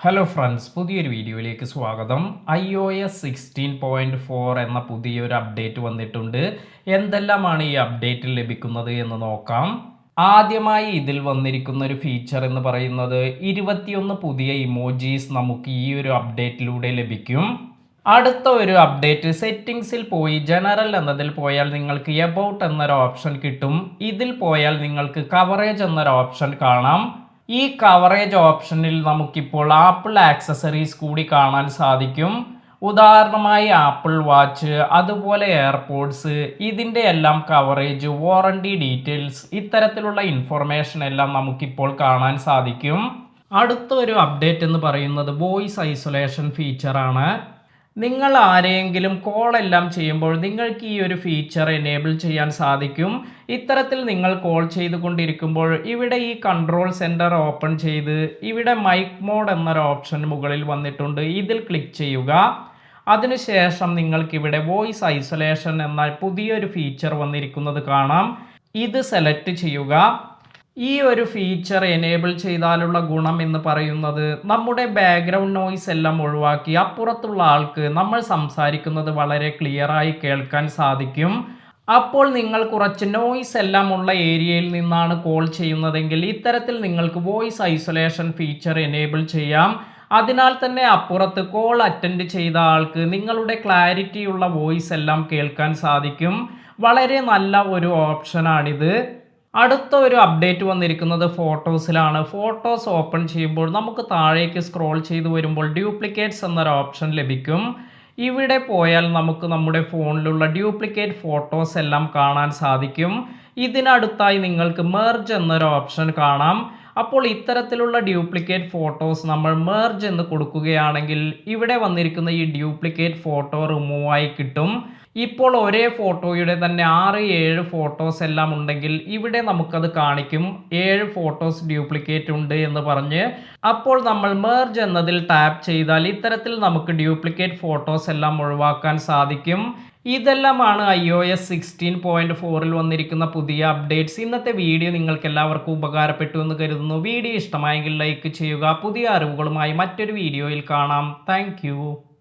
Hello friends, പുതിയൊരു വീഡിയോയിലേക്ക് സ്വാഗതം. iOS 16.4 എന്ന പുതിയൊരു അപ്ഡേറ്റ് വന്നിട്ടുണ്ട്. എന്തെല്ലാമാണ് ഈ അപ്ഡേറ്റിൽ ലഭിക്കുന്നത് എന്ന് നോക്കാം. ആദ്യമായി ഇതിൽ വന്നിരിക്കുന്ന ഒരു ഫീച്ചർ എന്ന് പറയുന്നത് 21 പുതിയ ഇമോജീസ് നമുക്ക് ഈ ഒരു അപ്ഡേറ്റിലൂടെ ലഭിക്കും. അടുത്ത ഒരു അപ്ഡേറ്റ് സെറ്റിംഗ്സിൽ പോയി ജനറൽ എന്നതിൽ പോയാൽ നിങ്ങൾക്ക് എബൌട്ട് എന്നൊരു ഓപ്ഷൻ കിട്ടും. ഇതിൽ പോയാൽ നിങ്ങൾക്ക് കവറേജ് എന്നൊരു ഓപ്ഷൻ കാണാം. ഈ കവറേജ് ഓപ്ഷനിൽ നമുക്കിപ്പോൾ ആപ്പിൾ ആക്സസറീസ് കൂടി കാണാൻ സാധിക്കും. ഉദാഹരണമായി ആപ്പിൾ വാച്ച്, അതുപോലെ എയർപോഡ്സ്, ഇതിൻ്റെ എല്ലാം കവറേജ്, വാറണ്ടി ഡീറ്റെയിൽസ്, ഇത്തരത്തിലുള്ള ഇൻഫർമേഷൻ എല്ലാം നമുക്കിപ്പോൾ കാണാൻ സാധിക്കും. അടുത്ത ഒരു അപ്ഡേറ്റ് എന്ന് പറയുന്നത് വോയിസ് ഐസൊലേഷൻ ഫീച്ചറാണ്. നിങ്ങൾ ആരെയെങ്കിലും കോൾ എല്ലാം ചെയ്യുമ്പോൾ നിങ്ങൾക്ക് ഈ ഒരു ഫീച്ചർ എനേബിൾ ചെയ്യാൻ സാധിക്കും. ഇത്തരത്തിൽ നിങ്ങൾ കോൾ ചെയ്തുകൊണ്ടിരിക്കുമ്പോൾ ഇവിടെ ഈ കൺട്രോൾ സെൻറ്റർ ഓപ്പൺ ചെയ്ത് ഇവിടെ മൈക്ക് മോഡ് എന്നൊരു ഓപ്ഷൻ മുകളിൽ വന്നിട്ടുണ്ട്. ഇതിൽ ക്ലിക്ക് ചെയ്യുക. അതിനുശേഷം നിങ്ങൾക്കിവിടെ വോയിസ് ഐസൊലേഷൻ എന്ന പുതിയൊരു ഫീച്ചർ വന്നിരിക്കുന്നത് കാണാം. ഇത് സെലക്ട് ചെയ്യുക. ഈ ഒരു ഫീച്ചർ എനേബിൾ ചെയ്താലുള്ള ഗുണം എന്ന് പറയുന്നത് നമ്മുടെ ബാക്ക്ഗ്രൗണ്ട് നോയ്സ് എല്ലാം ഒഴിവാക്കി അപ്പുറത്തുള്ള ആൾക്ക് നമ്മൾ സംസാരിക്കുന്നത് വളരെ ക്ലിയറായി കേൾക്കാൻ സാധിക്കും. അപ്പോൾ നിങ്ങൾ കുറച്ച് നോയ്സ് എല്ലാം ഉള്ള ഏരിയയിൽ നിന്നാണ് കോൾ ചെയ്യുന്നതെങ്കിൽ ഇത്തരത്തിൽ നിങ്ങൾക്ക് വോയിസ് ഐസൊലേഷൻ ഫീച്ചർ എനേബിൾ ചെയ്യാം. അതിനാൽ തന്നെ അപ്പുറത്ത് കോൾ അറ്റൻഡ് ചെയ്ത ആൾക്ക് നിങ്ങളുടെ ക്ലാരിറ്റിയുള്ള വോയിസ് എല്ലാം കേൾക്കാൻ സാധിക്കും. വളരെ നല്ല ഒരു ഓപ്ഷനാണിത്. അടുത്ത ഒരു അപ്ഡേറ്റ് വന്നിരിക്കുന്നത് ഫോട്ടോസിലാണ്. ഫോട്ടോസ് ഓപ്പൺ ചെയ്യുമ്പോൾ നമുക്ക് താഴേക്ക് സ്ക്രോൾ ചെയ്ത് വരുമ്പോൾ ഡ്യൂപ്ലിക്കേറ്റ്സ് എന്നൊരു ഓപ്ഷൻ ലഭിക്കും. ഇവിടെ പോയാൽ നമുക്ക് നമ്മുടെ ഫോണിലുള്ള ഡ്യൂപ്ലിക്കേറ്റ് ഫോട്ടോസ് എല്ലാം കാണാൻ സാധിക്കും. ഇതിനടുത്തായി നിങ്ങൾക്ക് മെർജ് എന്നൊരു ഓപ്ഷൻ കാണാം. അപ്പോൾ ഇത്തരത്തിലുള്ള ഡ്യൂപ്ലിക്കേറ്റ് ഫോട്ടോസ് നമ്മൾ മെർജ് എന്ന് കൊടുക്കുകയാണെങ്കിൽ ഇവിടെ വന്നിരിക്കുന്ന ഈ ഡ്യൂപ്ലിക്കേറ്റ് ഫോട്ടോ റിമൂവ് ആയി കിട്ടും. ഇപ്പോൾ ഒരേ ഫോട്ടോയുടെ തന്നെ 6-7 ഫോട്ടോസ് എല്ലാം ഉണ്ടെങ്കിൽ ഇവിടെ നമുക്കത് കാണിക്കും 7 ഫോട്ടോസ് ഡ്യൂപ്ലിക്കേറ്റ് ഉണ്ട് എന്ന് പറഞ്ഞ്. അപ്പോൾ നമ്മൾ മെർജ് എന്നതിൽ ടാപ്പ് ചെയ്താൽ ഇത്തരത്തിൽ നമുക്ക് ഡ്യൂപ്ലിക്കേറ്റ് ഫോട്ടോസ് എല്ലാം ഒഴിവാക്കാൻ സാധിക്കും. ഇതെല്ലാമാണ് iOS 16.4ൽ വന്നിരിക്കുന്ന പുതിയ അപ്ഡേറ്റ്സ്. ഇന്നത്തെ വീഡിയോ നിങ്ങൾക്ക് എല്ലാവർക്കും ഉപകാരപ്പെട്ടു എന്ന് കരുതുന്നു. വീഡിയോ ഇഷ്ടമായെങ്കിൽ ലൈക്ക് ചെയ്യുക. പുതിയ അറിവുകളുമായി മറ്റൊരു വീഡിയോയിൽ കാണാം. താങ്ക്